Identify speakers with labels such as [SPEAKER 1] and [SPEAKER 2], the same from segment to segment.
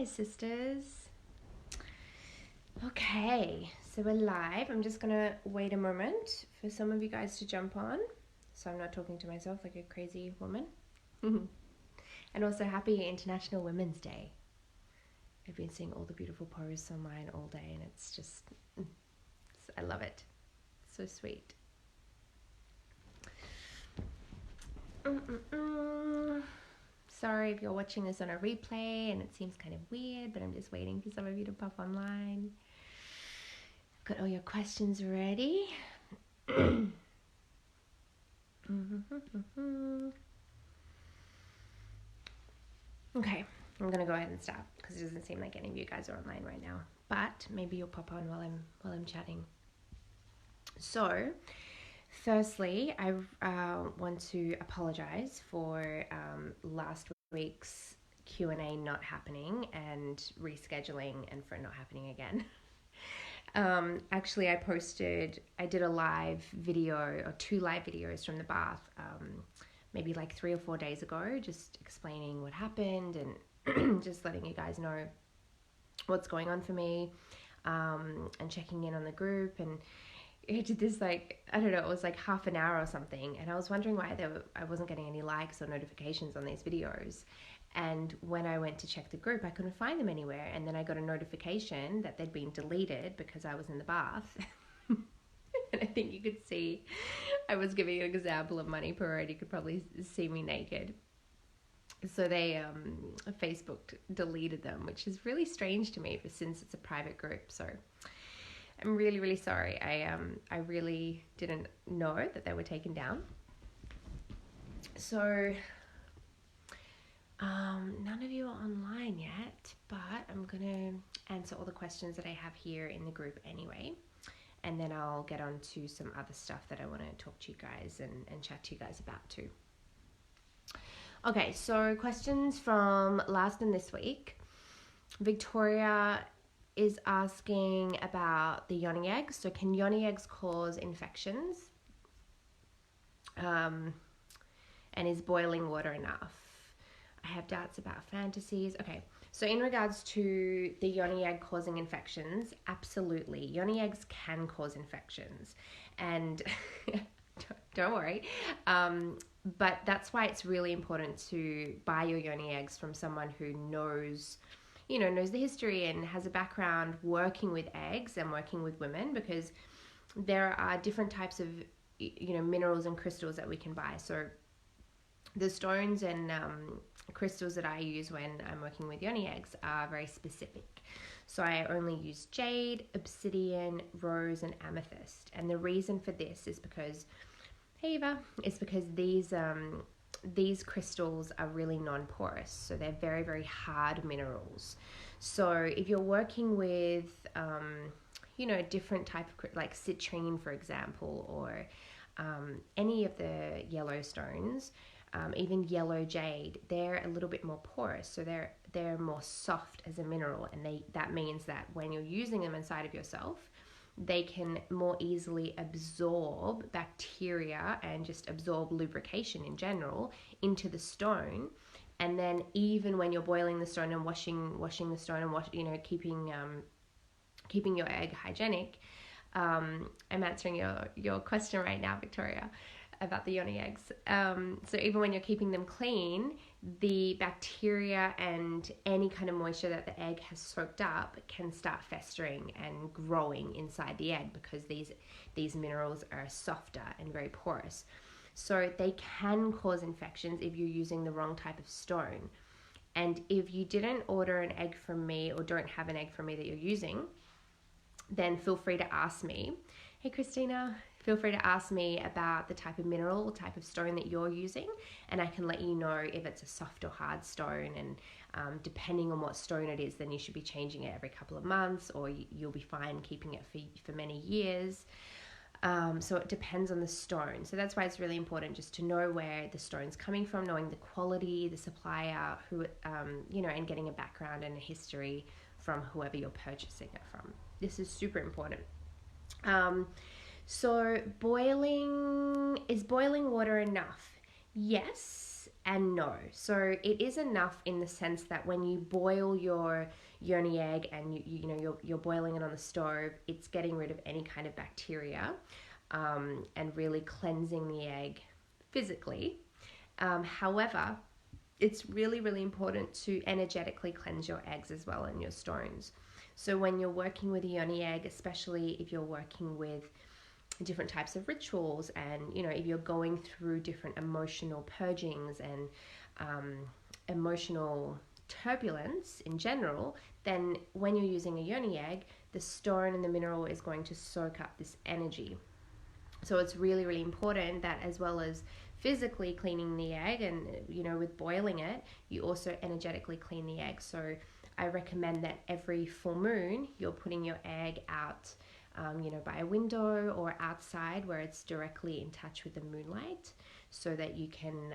[SPEAKER 1] Hi, sisters. Okay, so we're live. I'm just gonna wait a moment for some of you guys to jump on so I'm not talking to myself like a crazy woman. And also, happy International Women's Day. I've been seeing all the beautiful posts online all day, and it's just, I love it. So sweet. Sorry if you're watching this on a replay and it seems kind of weird, but I'm just waiting for some of you to pop online. Got all your questions ready. Okay, I'm gonna go ahead and start because it doesn't seem like any of you guys are online right now. But maybe you'll pop on while I'm chatting. So, firstly, I want to apologize for last week's Q&A not happening and rescheduling and for it not happening again. Actually, I did a live video or 2 live videos from the bath maybe like 3 or 4 days ago, just explaining what happened and just letting you guys know what's going on for me and checking in on the group. And I did this like, I don't know, it was like half an hour or something, and I was wondering why I wasn't getting any likes or notifications on these videos. And when I went to check the group, I couldn't find them anywhere. And then I got a notification that they'd been deleted because I was in the bath. And I think you could see, I was giving an example of Money Parade. You could probably see me naked. So they, Facebook deleted them, which is really strange to me since it's a private group. So I'm really, really sorry. I really didn't know that they were taken down. So none of you are online yet, but I'm gonna answer all the questions that I have here in the group anyway, and then I'll get on to some other stuff that I want to talk to you guys and chat to you guys about too. Okay, so questions from last and this week. Victoria is asking about the yoni eggs. So can yoni eggs cause infections? And is boiling water enough? I have doubts about fantasies. Okay, so in regards to the yoni egg causing infections, absolutely. Yoni eggs can cause infections. And don't worry. But that's why it's really important to buy your yoni eggs from someone who knows the history and has a background working with eggs and working with women, because there are different types of minerals and crystals that we can buy. So the stones and crystals that I use when I'm working with yoni eggs are very specific. So I only use jade, obsidian, rose, and amethyst. And the reason for this is because, hey Eva, is because these crystals are really non-porous. So they're very, very hard minerals. So if you're working with, a different type of, like citrine, for example, or any of the yellow stones, even yellow jade, they're a little bit more porous, so they're more soft as a mineral, and that means that when you're using them inside of yourself, they can more easily absorb bacteria and just absorb lubrication in general into the stone. And then even when you're boiling the stone and washing the stone and keeping your egg hygienic, I'm answering your question right now, Victoria, about the yoni eggs. So even when you're keeping them clean, the bacteria and any kind of moisture that the egg has soaked up can start festering and growing inside the egg, because these minerals are softer and very porous. So they can cause infections if you're using the wrong type of stone. And if you didn't order an egg from me or don't have an egg from me that you're using, then feel free to ask me. Hey Christina, feel free to ask me about the type of mineral, type of stone that you're using, and I can let you know if it's a soft or hard stone. And depending on what stone it is, then you should be changing it every couple of months, or you'll be fine keeping it for many years. So it depends on the stone. So that's why it's really important just to know where the stone's coming from, knowing the quality, the supplier, and getting a background and a history from whoever you're purchasing it from. This is super important. So is boiling water enough? Yes, and no. So it is enough in the sense that when you boil your yoni egg and you know you're boiling it on the stove, it's getting rid of any kind of bacteria, and really cleansing the egg physically. However, it's really, really important to energetically cleanse your eggs as well and your stones. So when you're working with a yoni egg, especially if you're working with different types of rituals, and you know, if you're going through different emotional purgings and emotional turbulence in general, then when you're using a yoni egg, the stone and the mineral is going to soak up this energy. So it's really, really important that, as well as physically cleaning the egg and, you know, with boiling it, you also energetically clean the egg. So I recommend that every full moon you're putting your egg out, you know, by a window or outside where it's directly in touch with the moonlight, so that you can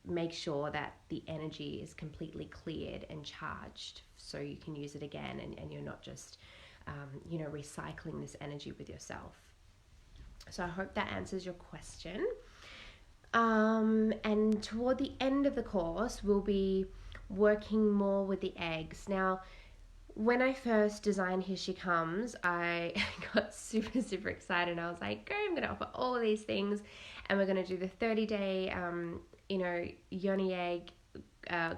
[SPEAKER 1] make sure that the energy is completely cleared and charged, so you can use it again, and you're not just you know, recycling this energy with yourself. So I hope that answers your question. And toward the end of the course, we'll be working more with the eggs. Now, when I first designed Here She Comes, I got super, super excited. I was like, go, I'm going to offer all of these things, and we're going to do the 30-day, you know, yoni egg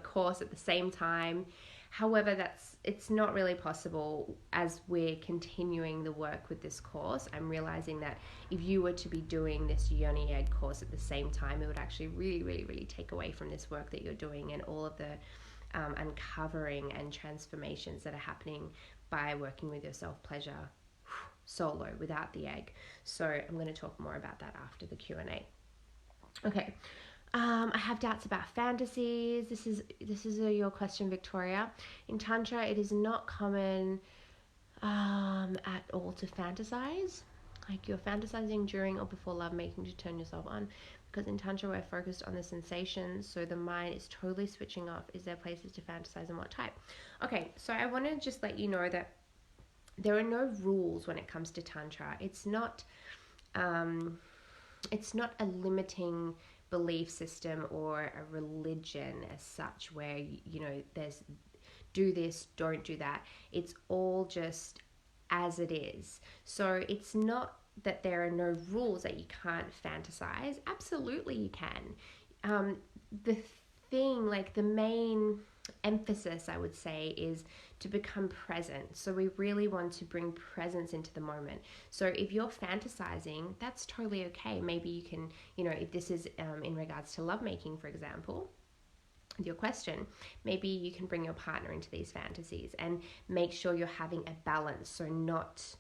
[SPEAKER 1] course at the same time. However, it's not really possible as we're continuing the work with this course. I'm realizing that if you were to be doing this yoni egg course at the same time, it would actually really, really, really take away from this work that you're doing and all of the uncovering and transformations that are happening by working with your self-pleasure solo without the egg. So I'm going to talk more about that after the Q&A. Okay. I have doubts about fantasies. This is your question, Victoria. In Tantra, it is not common at all to fantasize. Like, you're fantasizing during or before lovemaking to turn yourself on. Because in Tantra, we're focused on the sensations, so the mind is totally switching off. Is there places to fantasize, and what type? Okay, so I want to just let you know that there are no rules when it comes to Tantra. It's not a limiting belief system or a religion as such, where you know there's do this, don't do that. It's all just as it is. So it's not that there are no rules that you can't fantasize. Absolutely you can. The thing, like the main emphasis, I would say, is to become present. So we really want to bring presence into the moment. So if you're fantasizing, that's totally okay. Maybe you can, you know, if this is in regards to lovemaking, for example, your question, maybe you can bring your partner into these fantasies and make sure you're having a balance. So not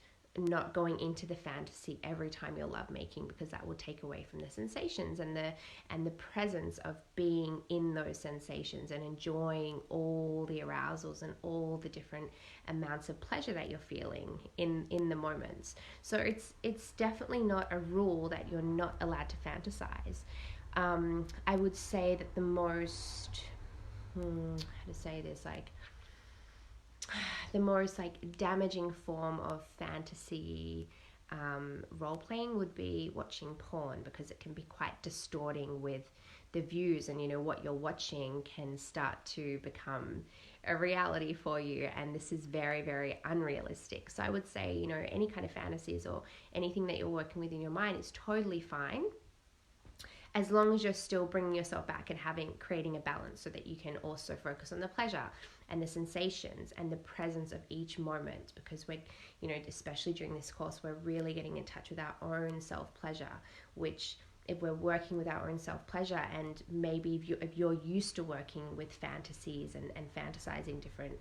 [SPEAKER 1] going into the fantasy every time you're lovemaking, because that will take away from the sensations and the presence of being in those sensations and enjoying all the arousals and all the different amounts of pleasure that you're feeling in the moments. So it's definitely not a rule that you're not allowed to fantasize. I would say that the most how to say this, like the most like damaging form of fantasy role playing would be watching porn, because it can be quite distorting with the views, and you know what you're watching can start to become a reality for you, and this is very, very unrealistic. So I would say, you know, any kind of fantasies or anything that you're working with in your mind is totally fine, as long as you're still bringing yourself back and creating a balance, so that you can also focus on the pleasure and the sensations and the presence of each moment. Because we're, you know, especially during this course, we're really getting in touch with our own self-pleasure, which, if we're working with our own self-pleasure, and maybe if you're used to working with fantasies and fantasizing different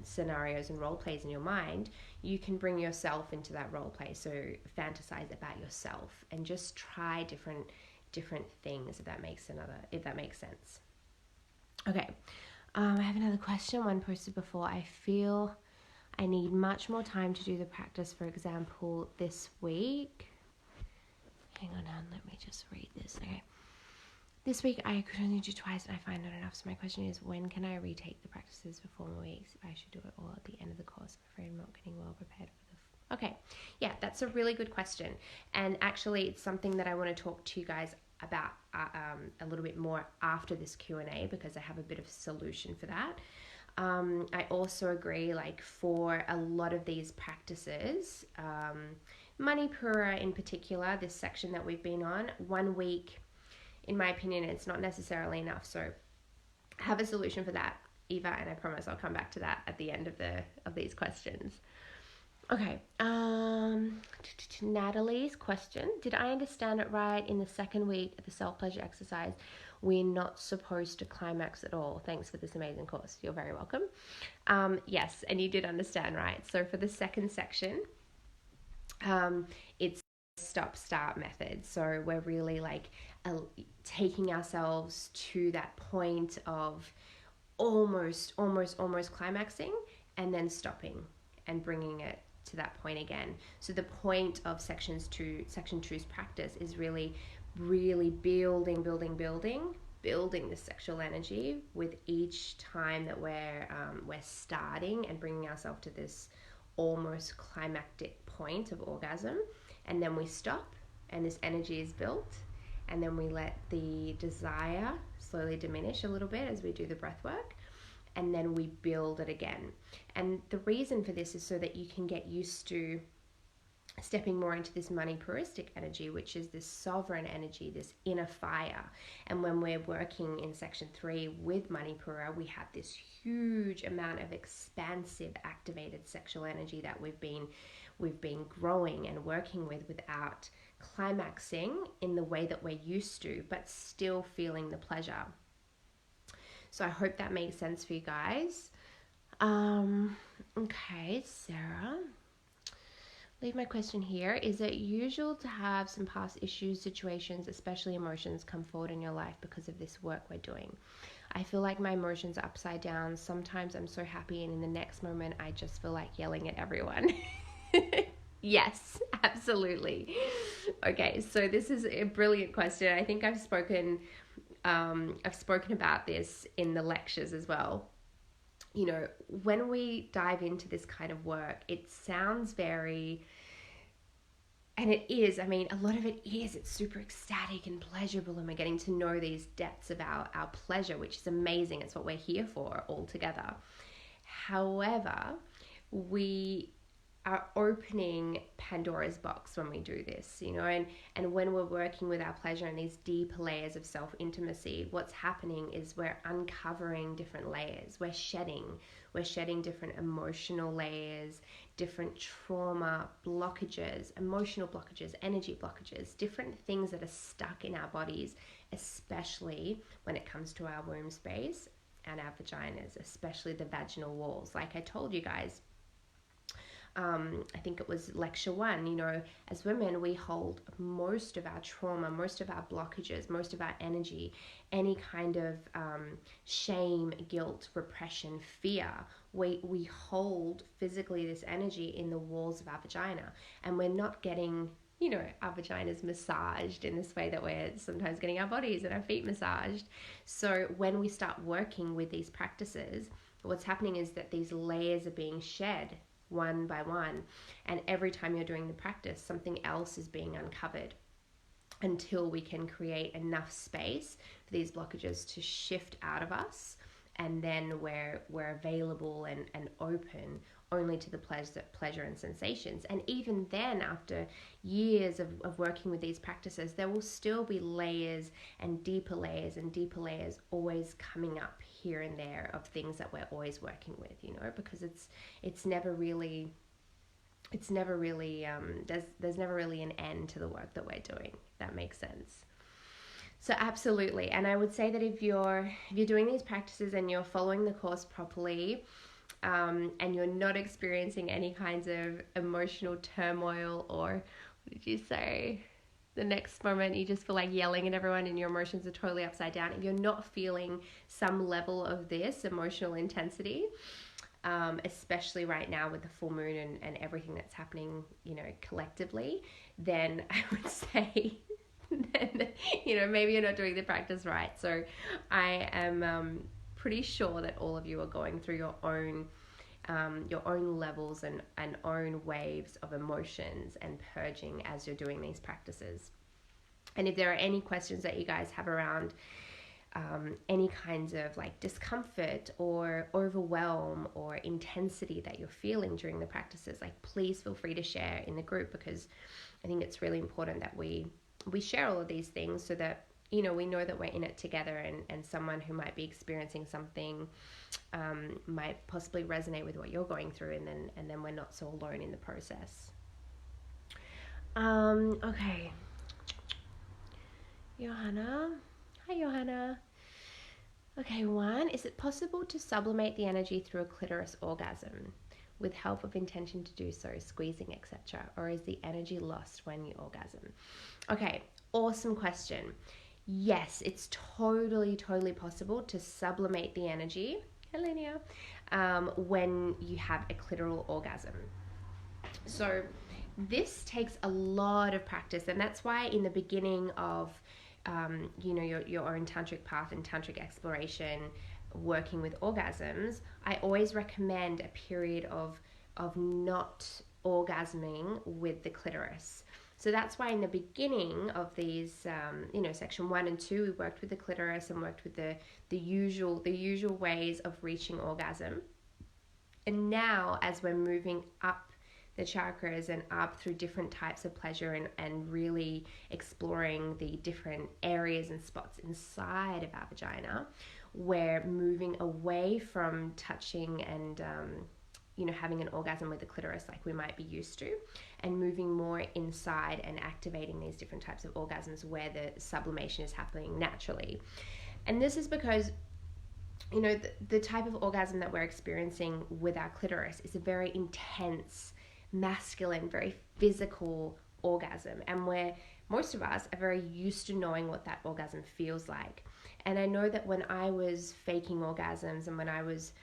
[SPEAKER 1] scenarios and role plays in your mind, you can bring yourself into that role play. So fantasize about yourself and just try different things, if that makes sense. Okay, I have another question. One posted before: I feel I need much more time to do the practice. For example, this week. Hang on, let me just read this. Okay. This week I could only do twice, and I find not enough. So my question is, when can I retake the practices for 4 more weeks? If I should do it all at the end of the course, I'm afraid I'm not getting well prepared for the... Okay, yeah, that's a really good question. And actually, it's something that I want to talk to you guys about a little bit more after this Q&A, because I have a bit of a solution for that. I also agree, like for a lot of these practices, Manipura in particular, this section that we've been on, 1 week, in my opinion, it's not necessarily enough. So I have a solution for that, Eva, and I promise I'll come back to that at the end of these questions. Okay, Natalie's question: did I understand it right? In the second week of the self-pleasure exercise, we're not supposed to climax at all. Thanks for this amazing course. You're very welcome. Yes, and you did understand right. So for the second section, it's stop-start method. So we're really like taking ourselves to that point of almost climaxing, and then stopping and bringing it to that point again. So the point of section two's practice is really building the sexual energy with each time that we're starting and bringing ourselves to this almost climactic point of orgasm, and then we stop and this energy is built, and then we let the desire slowly diminish a little bit as we do the breath work, and then we build it again. And the reason for this is so that you can get used to stepping more into this Manipuristic energy, which is this sovereign energy, this inner fire. And when we're working in section 3 with Manipura, we have this huge amount of expansive activated sexual energy that we've been growing and working with without climaxing in the way that we're used to, but still feeling the pleasure. So I hope that makes sense for you guys. Okay, Sarah, leave my question here. Is it usual to have some past issues, situations, especially emotions, come forward in your life because of this work we're doing? I feel like my emotions are upside down. Sometimes I'm so happy, and in the next moment I just feel like yelling at everyone. Yes, absolutely. Okay, so this is a brilliant question. I think I've spoken about this in the lectures as well. You know, when we dive into this kind of work, it sounds very, and it is, I mean, a lot of it is, it's super ecstatic and pleasurable, and we're getting to know these depths of our pleasure, which is amazing. It's what we're here for all together. However, we are opening Pandora's box when we do this, you know, and when we're working with our pleasure and these deeper layers of self-intimacy, what's happening is we're uncovering different layers. We're shedding different emotional layers, different trauma blockages, emotional blockages, energy blockages, different things that are stuck in our bodies, especially when it comes to our womb space and our vaginas, especially the vaginal walls. Like I told you guys, I think it was lecture 1, you know, as women, we hold most of our trauma, most of our blockages, most of our energy, any kind of shame, guilt, repression, fear. We hold physically this energy in the walls of our vagina, and we're not getting, you know, our vaginas massaged in this way that we're sometimes getting our bodies and our feet massaged. So when we start working with these practices, what's happening is that these layers are being shed one by one, and every time you're doing the practice, something else is being uncovered until we can create enough space for these blockages to shift out of us, and then we're available and open only to the pleasure and sensations. And even then, after years of working with these practices, there will still be layers and deeper layers always coming up here and there of things that we're always working with, you know, because it's never really there's never really an end to the work that we're doing. That makes sense. So absolutely. And I would say that if you're doing these practices and you're following the course properly, and you're not experiencing any kinds of emotional turmoil, or what did you say? The next moment you just feel like yelling at everyone and your emotions are totally upside down. If you're not feeling some level of this emotional intensity, especially right now with the full moon and everything that's happening, you know, collectively, then I would say then, you know, maybe you're not doing the practice right. So I am pretty sure that all of you are going through your own levels and own waves of emotions and purging as you're doing these practices. And if there are any questions that you guys have around any kinds of like discomfort or overwhelm or intensity that you're feeling during the practices, like please feel free to share in the group, because I think it's really important that we share all of these things so that, you know, we know that we're in it together, and someone who might be experiencing something might possibly resonate with what you're going through, and then we're not so alone in the process. Okay. Johanna. Hi, Johanna. Okay, one, is it possible to sublimate the energy through a clitoris orgasm with help of intention to do so, squeezing, etc.? Or is the energy lost when you orgasm? Okay, awesome question. Yes, it's totally possible to sublimate the energy, Helenia, when you have a clitoral orgasm. So this takes a lot of practice, and that's why in the beginning of you know, your own tantric path and tantric exploration, working with orgasms, I always recommend a period of not orgasming with the clitoris. So that's why in the beginning of these, you know, section 1 and 2, we worked with the clitoris and worked with the usual ways of reaching orgasm. And now, as we're moving up the chakras and up through different types of pleasure, and really exploring the different areas and spots inside of our vagina, we're moving away from touching and you know, having an orgasm with the clitoris like we might be used to, and moving more inside and activating these different types of orgasms where the sublimation is happening naturally. And this is because, you know, the type of orgasm that we're experiencing with our clitoris is a very intense, masculine, very physical orgasm, and most of us are very used to knowing what that orgasm feels like. And I know that when I was faking orgasms and when I was,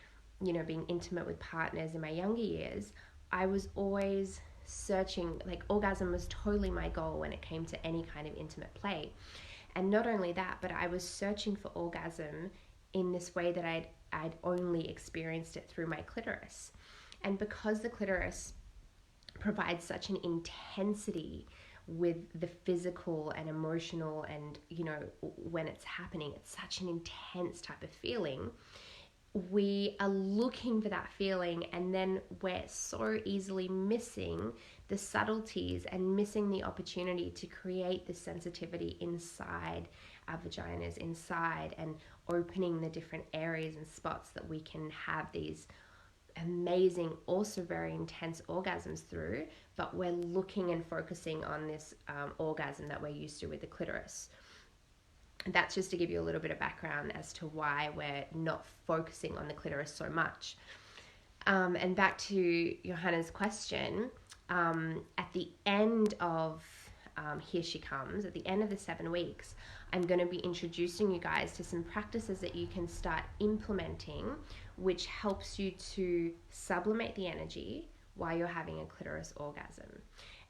[SPEAKER 1] you know, being intimate with partners in my younger years, I was always searching, like orgasm was totally my goal when it came to any kind of intimate play. And not only that, but I was searching for orgasm in this way that I'd only experienced it through my clitoris. And because the clitoris provides such an intensity with the physical and emotional, and, you know, when it's happening, it's such an intense type of feeling. We are looking for that feeling, and then we're so easily missing the subtleties and missing the opportunity to create this sensitivity inside our vaginas, inside, and opening the different areas and spots that we can have these amazing, also very intense orgasms through, but we're looking and focusing on this orgasm that we're used to with the clitoris. And that's just to give you a little bit of background as to why we're not focusing on the clitoris so much. And back to Johanna's question, at the end of Here She Comes, at the end of the 7 weeks, I'm going to be introducing you guys to some practices that you can start implementing, which helps you to sublimate the energy while you're having a clitoris orgasm.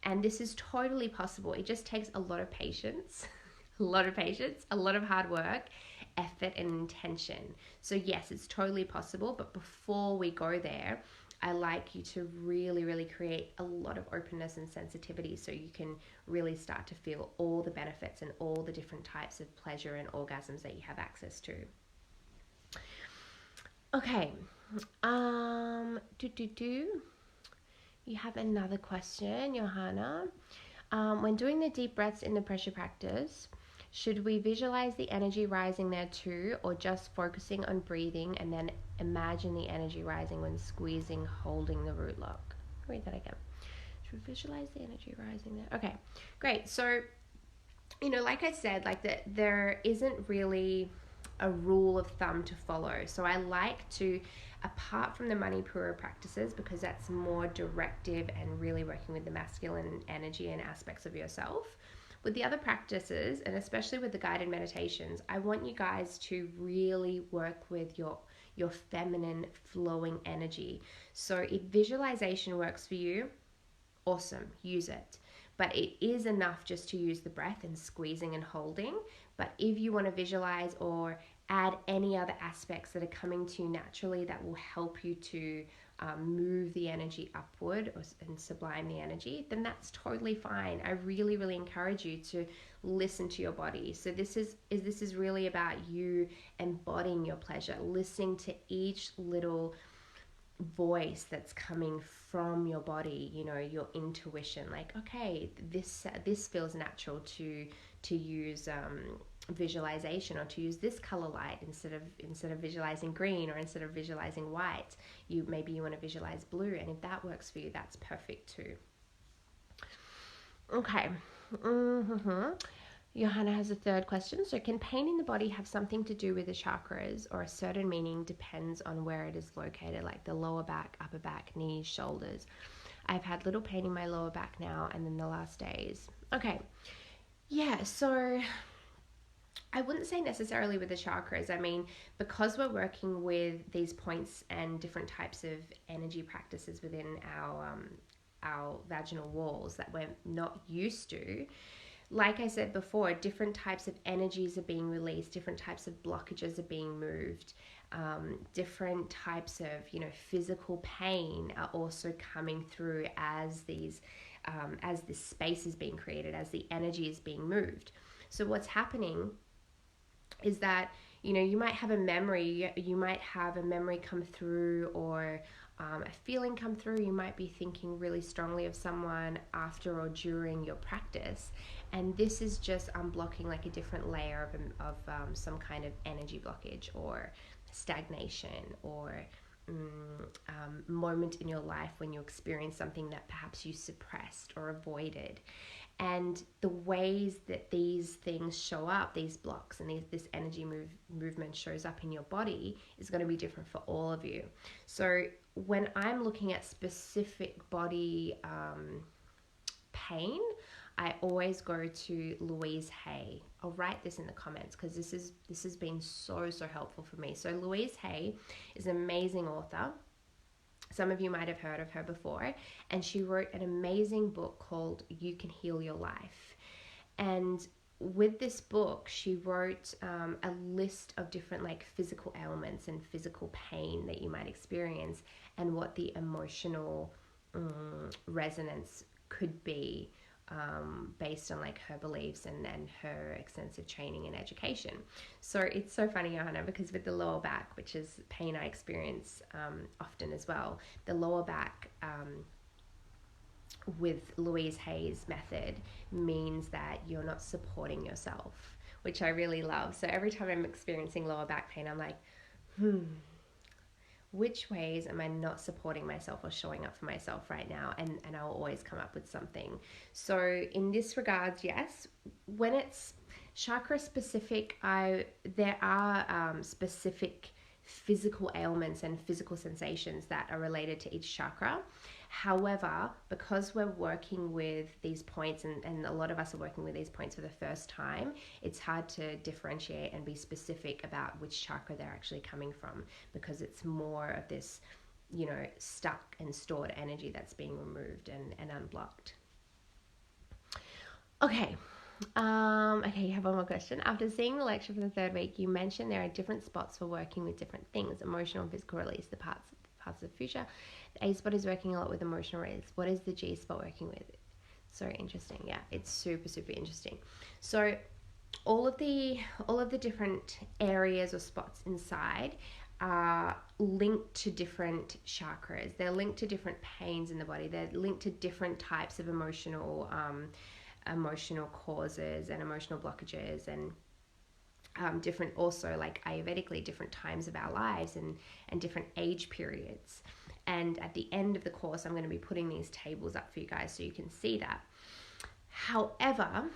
[SPEAKER 1] And this is totally possible. It just takes a lot of patience, a lot of hard work, effort, and intention. So yes, it's totally possible, but before we go there, I like you to really create a lot of openness and sensitivity so you can really start to feel all the benefits and all the different types of pleasure and orgasms that you have access to. Okay. You have another question, Johanna. When doing the deep breaths in the pressure practice, should we visualize the energy rising there too, or just focusing on breathing and then imagine the energy rising when squeezing, holding the root lock? Read that again. Should we visualize the energy rising there? Okay, great. So, you know, like I said, like there isn't really a rule of thumb to follow. So I like to, apart from the Manipura practices, because that's more directive and really working with the masculine energy and aspects of yourself, with the other practices, and especially with the guided meditations, I want you guys to really work with your feminine flowing energy. So if visualization works for you, awesome, use it. But it is enough just to use the breath and squeezing and holding. But if you want to visualize or add any other aspects that are coming to you naturally that will help you to move the energy upward and sublime the energy, then that's totally fine. I really, really encourage you to listen to your body. So this is really about you embodying your pleasure, listening to each little voice that's coming from your body, you know, your intuition, like, okay, this feels natural to use visualization, or to use this color light instead of visualizing green, or instead of visualizing white, maybe you want to visualize blue, and if that works for you, that's perfect too. Okay. Johanna has a third question. So, can pain in the body have something to do with the chakras, or a certain meaning depends on where it is located, like the lower back, upper back, knees, shoulders? I've had little pain in my lower back now and then the last days. Okay. Yeah, so I wouldn't say necessarily with the chakras. I mean, because we're working with these points and different types of energy practices within our vaginal walls that we're not used to, like I said before, different types of energies are being released, different types of blockages are being moved, different types of, you know, physical pain are also coming through as these, as this space is being created, as the energy is being moved. So what's happening is that, you know, you might have a memory come through, or a feeling come through. You might be thinking really strongly of someone after or during your practice, and this is just unblocking like a different layer of some kind of energy blockage or stagnation, or moment in your life when you experienced something that perhaps you suppressed or avoided. And the ways that these things show up, these blocks and this energy movement shows up in your body, is going to be different for all of you. So when I'm looking at specific body pain, I always go to Louise Hay. I'll write this in the comments because this has been so helpful for me. So Louise Hay is an amazing author. Some of you might have heard of her before, and she wrote an amazing book called You Can Heal Your Life. And with this book, she wrote a list of different like physical ailments and physical pain that you might experience, and what the emotional resonance could be, based on like her beliefs and her extensive training and education. So it's so funny, Johanna, because with the lower back, which is pain I experience often as well, the lower back with Louise Hay's method means that you're not supporting yourself, which I really love. So every time I'm experiencing lower back pain, I'm like, which ways am I not supporting myself or showing up for myself right now? And I'll always come up with something. So in this regards, yes, when it's chakra specific, there are specific physical ailments and physical sensations that are related to each chakra. However, because we're working with these points, and a lot of us are working with these points for the first time, it's hard to differentiate and be specific about which chakra they're actually coming from, because it's more of this, you know, stuck and stored energy that's being removed and unblocked. Okay. Okay, you have one more question. After seeing the lecture for the third week, you mentioned there are different spots for working with different things: emotional and physical release, the parts of the future. The A spot is working a lot with emotional release. What is the G spot working with? So interesting. Yeah, it's super interesting. So all of the different areas or spots inside are linked to different chakras. They're linked to different pains in the body. They're linked to different types of emotional causes and emotional blockages, and different, also like Ayurvedically, different times of our lives and different age periods. And at the end of the course, I'm going to be putting these tables up for you guys so you can see that. However,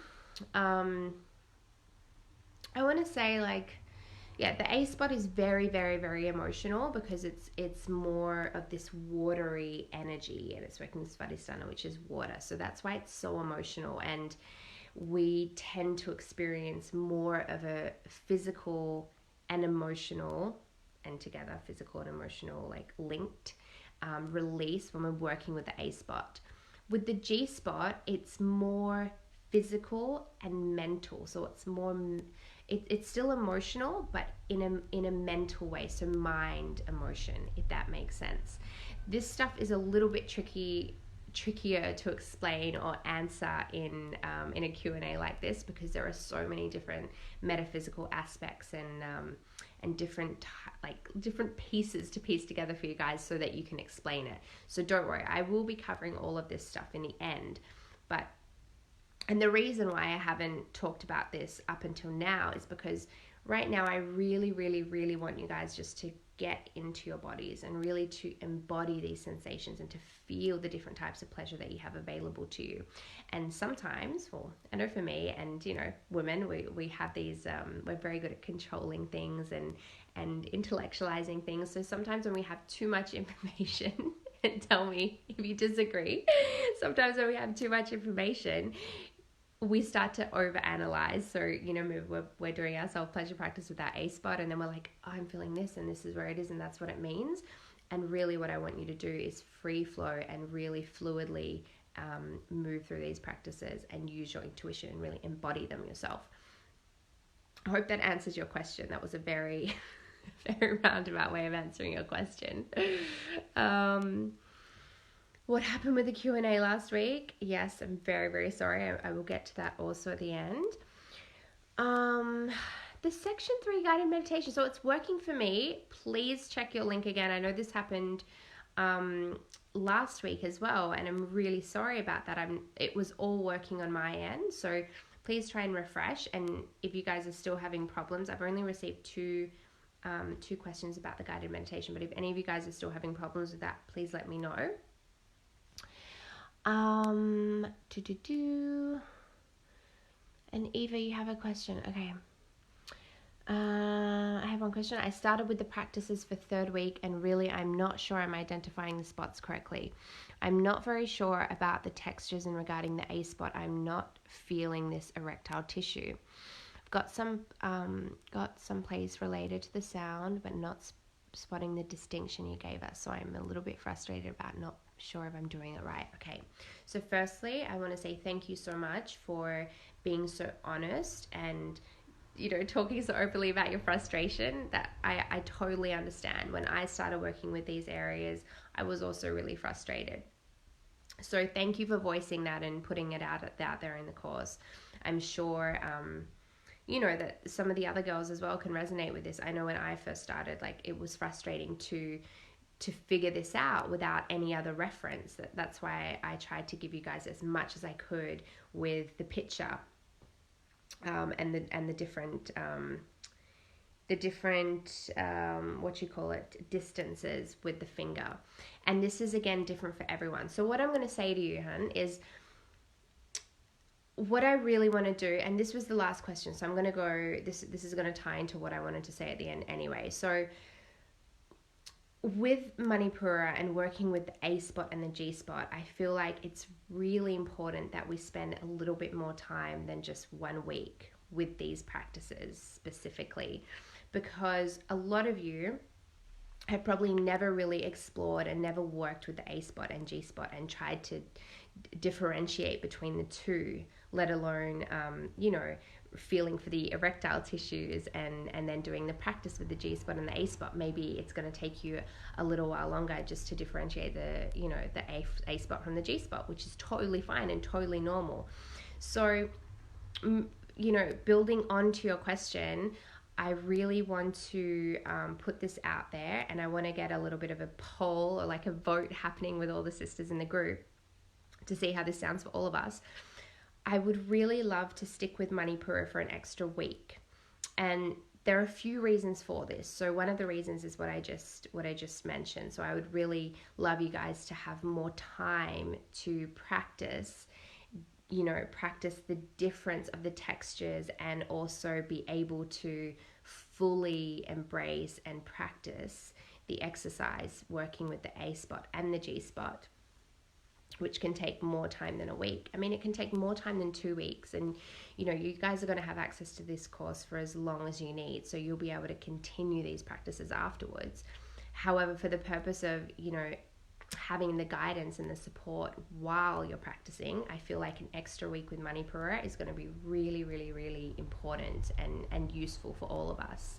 [SPEAKER 1] I want to say, like, yeah, the A spot is very emotional, because it's more of this watery energy, and it's working with Svadhisthana, which is water. So that's why it's so emotional, and we tend to experience more of a physical and emotional, and together physical and emotional, like linked release when we're working with the A spot. With the G spot, it's more physical and mental. So it's more, it's still emotional, but in a mental way. So mind, emotion, if that makes sense. This stuff is a little bit trickier to explain or answer in a Q&A like this, because there are so many different metaphysical aspects and different pieces to piece together for you guys so that you can explain it. So don't worry, I will be covering all of this stuff in the end. And the reason why I haven't talked about this up until now is because right now I really, really, really want you guys just to get into your bodies and really to embody these sensations and to feel the different types of pleasure that you have available to you. And sometimes, well, I know for me and, you know, women, we have these, we're very good at controlling things and intellectualizing things. So sometimes when we have too much information, and tell me if you disagree, sometimes when we have too much information, we start to overanalyze. So, you know, we're doing our self-pleasure practice with our A-spot, and then we're like, oh, I'm feeling this, and this is where it is, and that's what it means. And really what I want you to do is free flow and really fluidly move through these practices and use your intuition and really embody them yourself. I hope that answers your question. That was a very, very roundabout way of answering your question. What happened with the Q&A last week? Yes, I'm very, very sorry. I will get to that also at the end. The section 3 guided meditation. So it's working for me. Please check your link again. I know this happened last week as well, and I'm really sorry about that. It was all working on my end. So please try and refresh. And if you guys are still having problems, I've only received two questions about the guided meditation. But if any of you guys are still having problems with that, please let me know. And Eva, you have a question. Okay. I have one question. I started with the practices for 3rd week, and really I'm not sure I'm identifying the spots correctly. I'm not very sure about the textures, and regarding the A spot, I'm not feeling this erectile tissue. I've got some place related to the sound, but not spotting the distinction you gave us. So I'm a little bit frustrated about not sure if I'm doing it right. Okay, so firstly, I want to say thank you so much for being so honest and, you know, talking so openly about your frustration. That I totally understand. When I started working with these areas, I was also really frustrated. So thank you for voicing that and putting it out there in the course. I'm sure you know, that some of the other girls as well can resonate with this. I know when I first started, like, it was frustrating to figure this out without any other reference. That's why I tried to give you guys as much as I could with the picture and the different distances with the finger. And this is again different for everyone. So what I'm going to say to you, hun, is what I really want to do, and this was the last question, so I'm going to go, this is going to tie into what I wanted to say at the end anyway. So with Manipura and working with the A spot and the G spot, I feel like it's really important that we spend a little bit more time than just 1 week with these practices specifically, because a lot of you have probably never really explored and never worked with the A spot and G spot and tried to differentiate between the two, let alone, you know, feeling for the erectile tissues and then doing the practice with the G spot and the A spot. Maybe it's going to take you a little while longer just to differentiate the, you know, the A spot from the G spot, which is totally fine and totally normal. So, you know, building onto your question, I really want to put this out there, and I want to get a little bit of a poll or like a vote happening with all the sisters in the group to see how this sounds for all of us. I would really love to stick with Manipura for an extra week. And there are a few reasons for this. So one of the reasons is what I just mentioned. So I would really love you guys to have more time to practice, you know, practice the difference of the textures, and also be able to fully embrace and practice the exercise working with the A spot and the G spot, which can take more time than a week. I mean, it can take more time than 2 weeks. And, you know, you guys are going to have access to this course for as long as you need. So you'll be able to continue these practices afterwards. However, for the purpose of, you know, having the guidance and the support while you're practicing, I feel like an extra week with Manipura is going to be really, really, really important and useful for all of us.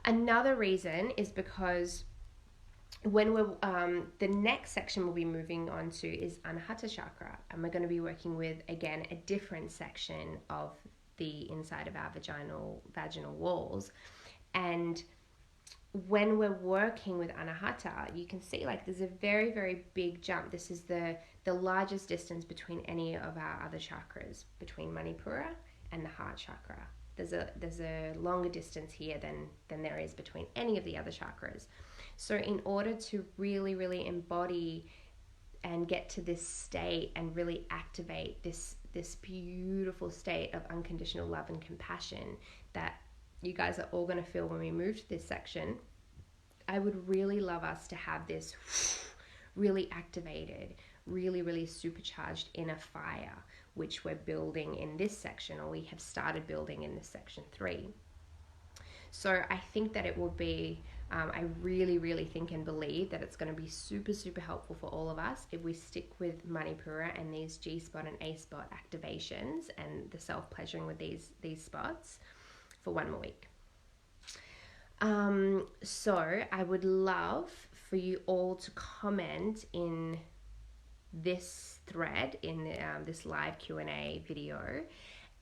[SPEAKER 1] Another reason is because when we're the next section we'll be moving on to is Anahata Chakra, and we're going to be working with, again, a different section of the inside of our vaginal walls. And when we're working with Anahata, you can see like there's a very, very big jump. This is the largest distance between any of our other chakras, between Manipura and the heart chakra. There's a longer distance here than there is between any of the other chakras. So in order to really, really embody and get to this state and really activate this beautiful state of unconditional love and compassion that you guys are all going to feel when we move to this section, I would really love us to have this really activated, really, really supercharged inner fire, which we're building in this section, or we have started building in this section 3. So I think that it will be, I really, really think and believe that it's going to be super, super helpful for all of us if we stick with Manipura and these G-spot and A-spot activations and the self-pleasuring with these spots for 1 more week. So I would love for you all to comment in this thread, in this live Q&A video,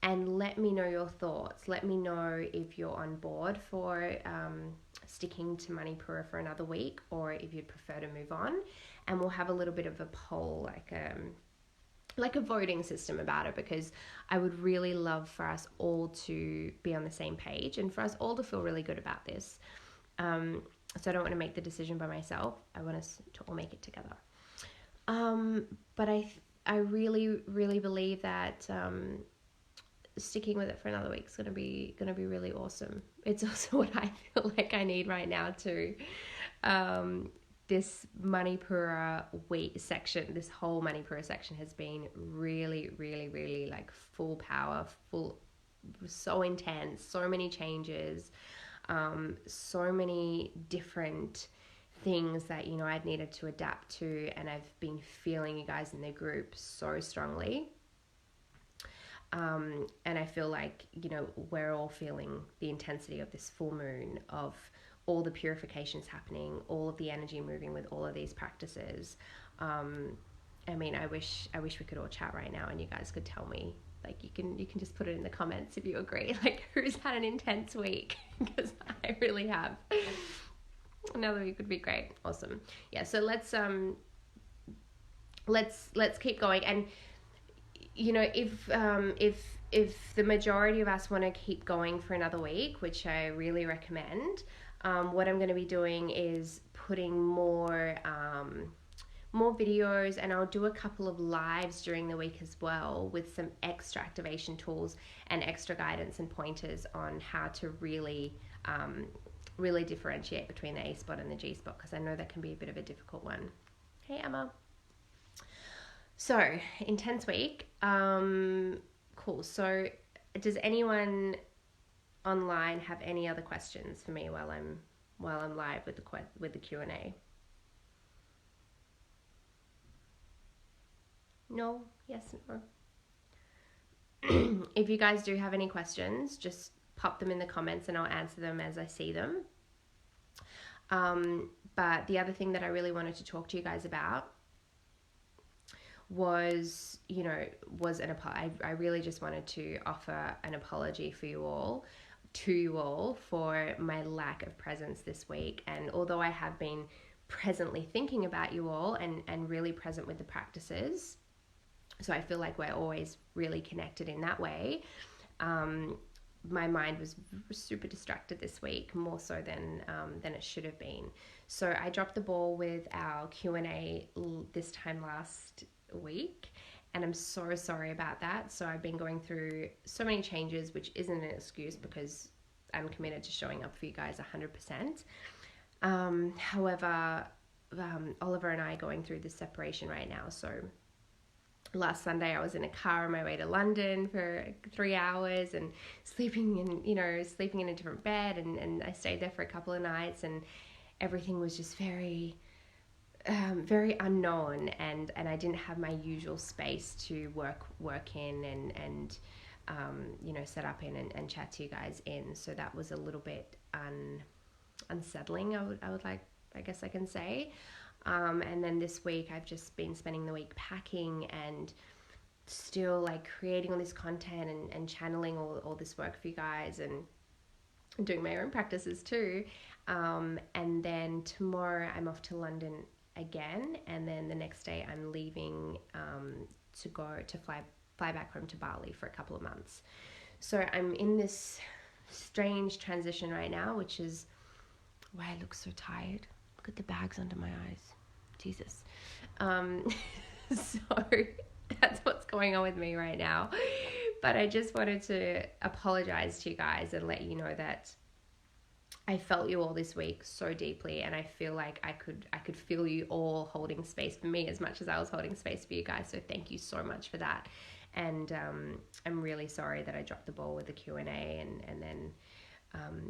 [SPEAKER 1] and let me know your thoughts. Let me know if you're on board for sticking to Manipura for another week, or if you'd prefer to move on. And we'll have a little bit of a poll, like a voting system about it, because I would really love for us all to be on the same page and for us all to feel really good about this. So I don't want to make the decision by myself. I want us to all make it together. But I really, really believe that sticking with it for another week is gonna be really awesome. It's also what I feel like I need right now too. This Manipura week section, this whole Manipura section has been really, really, really like full power, so intense, so many changes, so many different things that, you know, I'd needed to adapt to, and I've been feeling you guys in the group so strongly. And I feel like, you know, we're all feeling the intensity of this full moon, of all the purifications happening, all of the energy moving with all of these practices. I mean, I wish we could all chat right now and you guys could tell me, like, you can just put it in the comments if you agree, like, who's had an intense week, because I really have. Another week would be great. Awesome. Yeah, so let's keep going. And you know, if the majority of us want to keep going for another week, which I really recommend, what I'm going to be doing is putting more videos, and I'll do a couple of lives during the week as well with some extra activation tools and extra guidance and pointers on how to really differentiate between the A-spot and the G-spot, because I know that can be a bit of a difficult one. Hey, Emma. So, intense week. Cool. So, does anyone online have any other questions for me while I'm live with the Q&A? No? Yes? No? If you guys do have any questions, just pop them in the comments and I'll answer them as I see them. But the other thing that I really wanted to talk to you guys about was, you know, I really just wanted to offer an apology to you all for my lack of presence this week. And although I have been presently thinking about you all and really present with the practices, so I feel like we're always really connected in that way, my mind was super distracted this week, more so than it should have been. So I dropped the ball with our Q&A this time last week, and I'm so sorry about that. So I've been going through so many changes, which isn't an excuse because I'm committed to showing up for you guys 100%. However, Oliver and I are going through this separation right now. So last Sunday I was in a car on my way to London for 3 hours and sleeping in a different bed, and I stayed there for a couple of nights, and everything was just very very unknown, and I didn't have my usual space to work in and you know, set up in and chat to you guys in. So that was a little bit unsettling, I would like, I guess I can say. And then this week I've just been spending the week packing and still like creating all this content and channeling all this work for you guys, and doing my own practices too. And then tomorrow I'm off to London again, and then the next day I'm leaving to go to fly back home to Bali for a couple of months. So I'm in this strange transition right now, which is why I look so tired. Look at the bags under my eyes. Jesus. So that's what's going on with me right now. But I just wanted to apologize to you guys and let you know that I felt you all this week so deeply, and I feel like I could feel you all holding space for me as much as I was holding space for you guys. So thank you so much for that. And I'm really sorry that I dropped the ball with the Q&A and then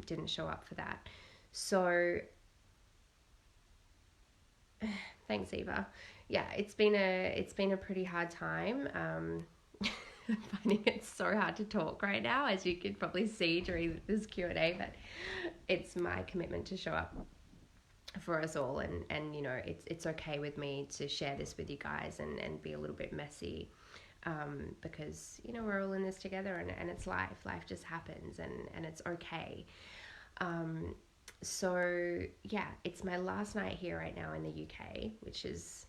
[SPEAKER 1] didn't show up for that. So thanks, Eva. Yeah, it's been a pretty hard time. I'm finding it so hard to talk right now, as you could probably see during this Q&A, but it's my commitment to show up for us all, and you know, it's okay with me to share this with you guys and be a little bit messy, because you know, we're all in this together, and it's life just happens, and it's okay. So yeah, it's my last night here right now in the UK, which is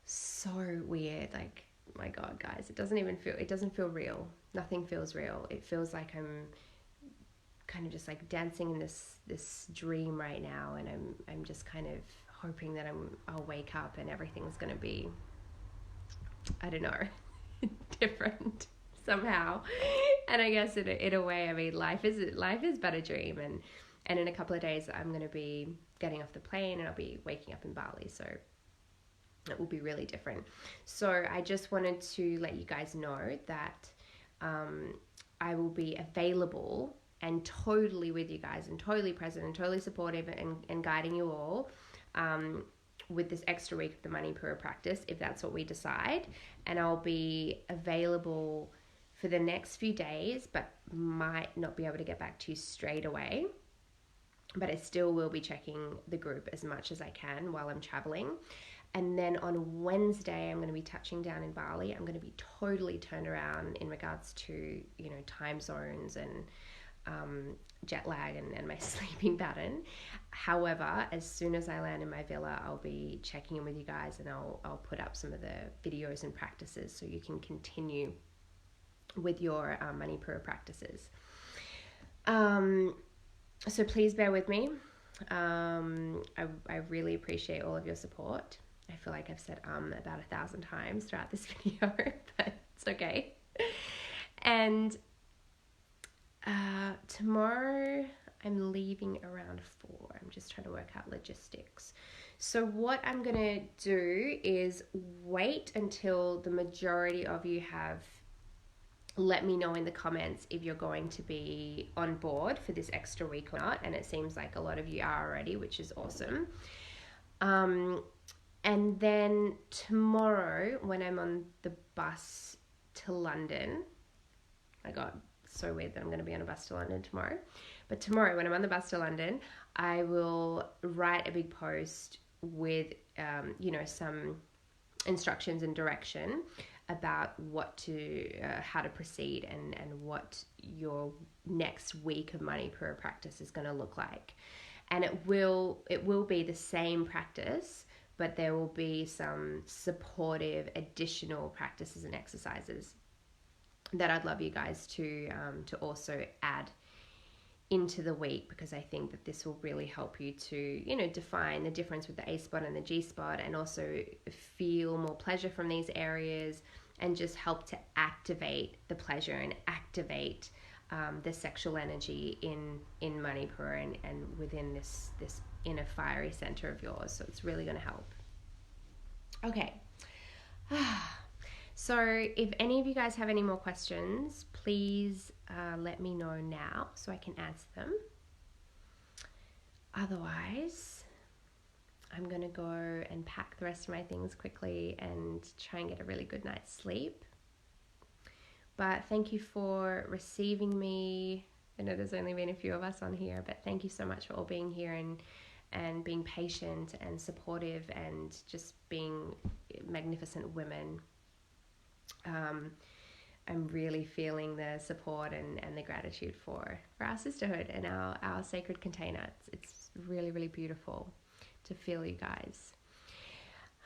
[SPEAKER 1] so weird. Like, my God, guys, it doesn't feel real. Nothing feels real. It feels like I'm kind of just like dancing in this dream right now, and I'm just kind of hoping that I'll wake up and everything's gonna be, I don't know, different somehow. And I guess in a way, I mean, life is but a dream, and in a couple of days I'm going to be getting off the plane and I'll be waking up in Bali, so it will be really different. So I just wanted to let you guys know that I will be available and totally with you guys, and totally present and totally supportive, and guiding you all with this extra week of the Manipura practice, if that's what we decide. And I'll be available for the next few days, but might not be able to get back to you straight away. But I still will be checking the group as much as I can while I'm traveling. And then on Wednesday, I'm going to be touching down in Bali. I'm going to be totally turned around in regards to, you know, time zones and jet lag and my sleeping pattern. However, as soon as I land in my villa, I'll be checking in with you guys, and I'll put up some of the videos and practices so you can continue with your Manipura practices. So please bear with me. I really appreciate all of your support. I feel like I've said about 1,000 times throughout this video, but it's okay. And tomorrow I'm leaving around 4. I'm just trying to work out logistics. So what I'm going to do is wait until the majority of you have let me know in the comments if you're going to be on board for this extra week or not. And it seems like a lot of you are already, which is awesome. And then tomorrow, when I'm on the bus to London, I got so weird that I'm going to be on a bus to London tomorrow. But tomorrow, when I'm on the bus to London, I will write a big post with, you know, some instructions and direction about what to, how to proceed, and what your next week of Manipura practice is going to look like. And it will be the same practice, but there will be some supportive additional practices and exercises that I'd love you guys to also add into the week, because I think that this will really help you to, you know, define the difference with the A spot and the G spot, and also feel more pleasure from these areas, and just help to activate the pleasure and activate the sexual energy in Manipura and within this inner fiery center of yours. So it's really going to help. Okay. So if any of you guys have any more questions, please let me know now so I can answer them. Otherwise, I'm going to go and pack the rest of my things quickly and try and get a really good night's sleep. But thank you for receiving me. I know there's only been a few of us on here, but thank you so much for all being here and being patient and supportive and just being magnificent women. I'm really feeling the support and the gratitude for our sisterhood and our sacred container. It's really, really beautiful to feel you guys.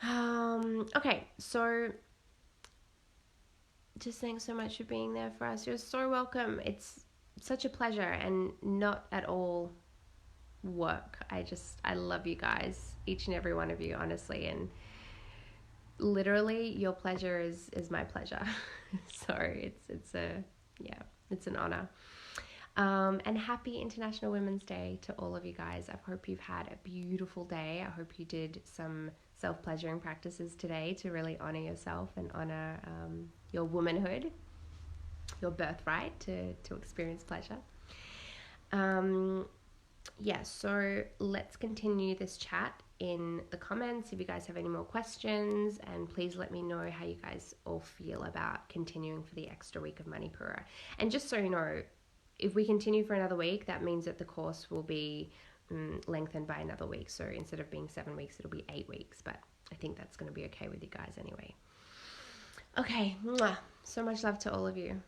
[SPEAKER 1] Okay, so just thanks so much for being there for us. You're so welcome. It's such a pleasure and not at all work. I love you guys, each and every one of you, honestly, and literally your pleasure is my pleasure. So it's an honor. And happy International Women's Day to all of you guys. I hope you've had a beautiful day. I hope you did some self-pleasuring practices today to really honor yourself and honor your womanhood, your birthright to experience pleasure. So let's continue this chat in the comments if you guys have any more questions, and please let me know how you guys all feel about continuing for the extra week of Manipura. And just so you know, if we continue for another week, that means that the course will be lengthened by another week. So instead of being 7 weeks, it'll be 8 weeks, but I think that's going to be okay with you guys anyway. Okay, so much love to all of you.